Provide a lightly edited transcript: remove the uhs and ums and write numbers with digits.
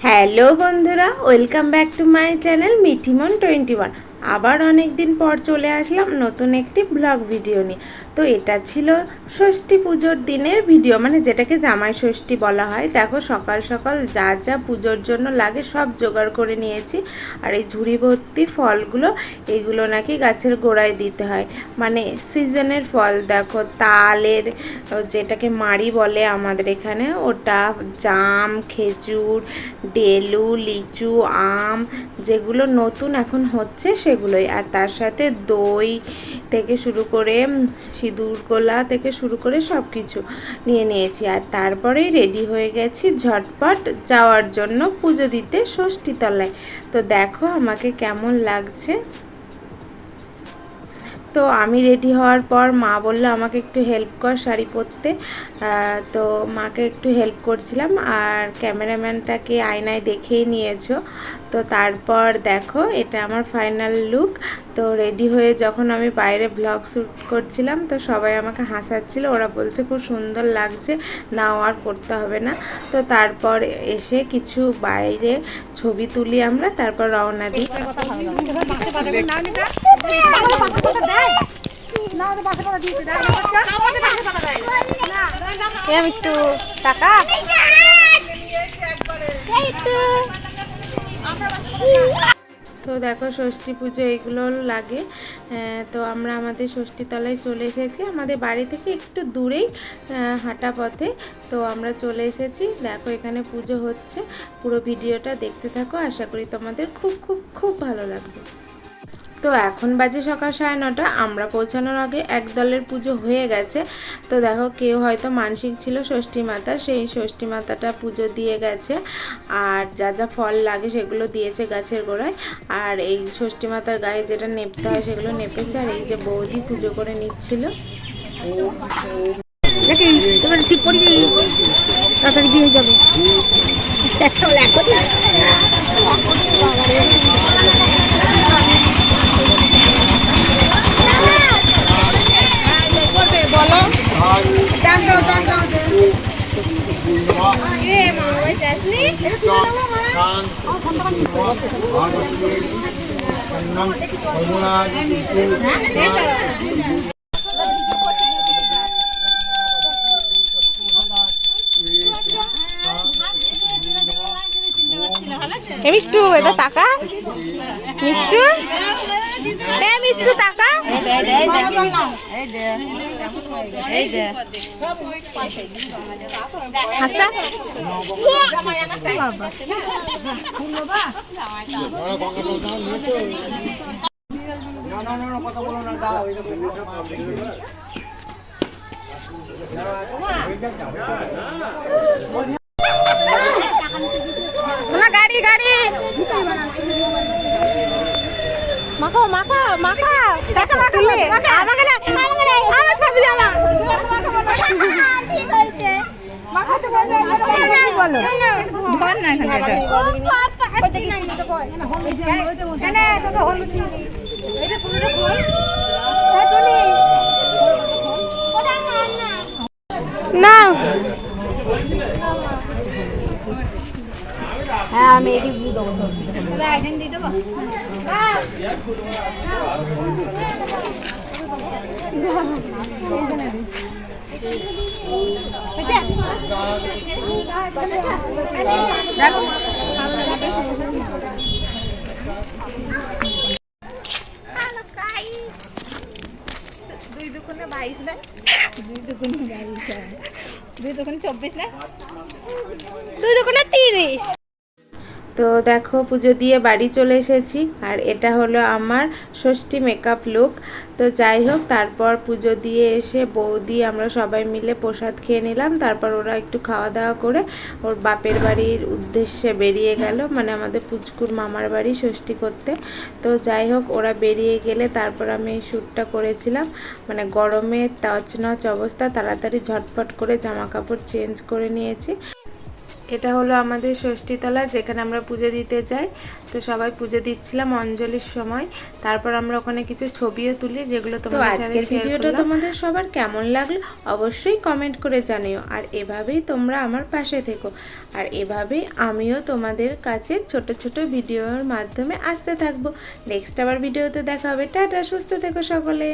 Hello বন্ধুরা, welcome back to my channel Mithimon 21। আবার অনেক দিন পর চলে আসলাম নতুন একটি ব্লগ ভিডিও নিয়ে। তো এটা ছিল ষষ্ঠী পুজোর দিনের ভিডিও, মানে যেটাকে জামাই ষষ্ঠী বলা হয়। দেখো সকাল সকাল যা যা পুজোর জন্য লাগে সব জোগাড় করে নিয়েছি। আর এই ঝুড়ি ভর্তি ফলগুলো, এগুলো নাকি গাছের গোড়ায় দিতে হয়, মানে সিজনের ফল। দেখো তালের, যেটাকে মাড়ি বলে আমাদের এখানে, ওটা, জাম, খেজুর, ডেলু, লিচু, আম, যেগুলো নতুন এখন হচ্ছে সেগুলোই। আর তার সাথে দই থেকে শুরু করে সিঁদুর গোলা থেকে শুরু করে সব কিছু নিয়ে নিয়েছি। আর তারপরেই রেডি হয়ে গেছি ঝটপট যাওয়ার জন্য পুজো দিতে ষষ্ঠীতলায়। তো দেখো আমাকে কেমন লাগছে। তো আমি রেডি হওয়ার পর মা বললো আমাকে একটু হেল্প কর শাড়ি পরতে। তো মাকে একটু হেল্প করছিলাম। আর ক্যামেরাম্যানটাকে আয়নায় দেখেই নিয়েছো। তো তারপর দেখো এটা আমার ফাইনাল লুক। তো রেডি হয়ে যখন আমি বাইরে ব্লগ শ্যুট করছিলাম, তো সবাই আমাকে হাসাচ্ছিল, ওরা বলছে খুব সুন্দর লাগছে, নাও আর করতে হবে না। তো তারপর এসে কিছু বাইরে ছবি তুলি আমরা, তারপর রওনা দিই। একটু টাকা তো দেখো ষষ্ঠী পুজো এগুলো লাগে। তো আমরা আমাদের ষষ্ঠীতলায় চলে এসেছি, আমাদের বাড়ি থেকে একটু দূরেই হাঁটা পথে। তো আমরা চলে এসেছি, দেখো এখানে পুজো হচ্ছে। পুরো ভিডিওটা দেখতে থাকো, আশা করি তোমাদের খুব খুব খুব ভালো লাগবে। তো এখন বাজে সকাল 9:30। আমরা পৌঁছানোর আগে এক দলের পুজো হয়ে গেছে। তো দেখো কেউ হয়তো মানসিক ছিল ষষ্ঠী মাতা, সেই ষষ্ঠী মাতাটা পুজো দিয়ে গেছে। আর যা যা ফল লাগে সেগুলো দিয়েছে গাছের গোড়ায়। আর এই ষষ্ঠী মাতার গায়ে যেটা নেপতে হয় সেগুলো নেপেছে। আর এই যে বৌদি পুজো করে নিচ্ছিল। ঠিক করে তাড়াতাড়ি দিয়ে যাবে। বলো মিষ্টু, এটা টাকা। মিষ্টু, মিষ্টু টাকা। হাসা গাড়ি গাড়ি মাখো মাখো মাখো কাকা মাখো আমাকে না আমাকে না আমার সব জানা ঠিক হয়েছে। মাখো তো বলো বলো ধর না এখানে এটা কই না তোকে হলুদ দিয়ে এটা পুরোটা কই এই টনি ওটা না হ্যাঁ আমি এটি দিয়ে দেবো, এখানে দিয়ে দেবো। দুই দুগুণে 22 না, দুই দুগুণে 24 না, দুই দুগুণে 30। তো দেখো পুজো দিয়ে বাড়ি চলে এসেছি। আর এটা হলো আমার ষষ্ঠী মেকআপ লুক। তো যাই হোক, তারপর পুজো দিয়ে এসে বৌদি আমরা সবাই মিলে প্রসাদ খেয়ে নিলাম। তারপর ওরা একটু খাওয়া দাওয়া করে ওর বাপের বাড়ির উদ্দেশ্যে বেরিয়ে গেল, মানে আমাদের পুচকুর মামার বাড়ি ষষ্ঠী করতে। তো যাই হোক, ওরা বেরিয়ে গেলে তারপর আমি এই শ্যুটটা করেছিলাম। মানে গরমে তছনছ অবস্থা, তাড়াতাড়ি ঝটপট করে জামা কাপড় চেঞ্জ করে নিয়েছি। এটা হলো আমাদের ষষ্ঠীতলা, যেখানে আমরা পুজো দিতে যাই। তো সবাই পুজো দিচ্ছিলাম অঞ্জলির সময়। তারপর আমরা ওখানে কিছু ছবিও তুলি, যেগুলো তোমাদের সাথে শেয়ার করলাম। ভিডিওটা তোমাদের সবার কেমন লাগলো অবশ্যই কমেন্ট করে জানিও। আর এভাবেই তোমরা আমার পাশে থেকো, আর এভাবেই আমিও তোমাদের কাছে ছোট ছোট ভিডিওর মাধ্যমে আসতে থাকবো। নেক্সট আবার ভিডিওতে দেখা হবে। টাটা, সুস্থ থেকো সকলে।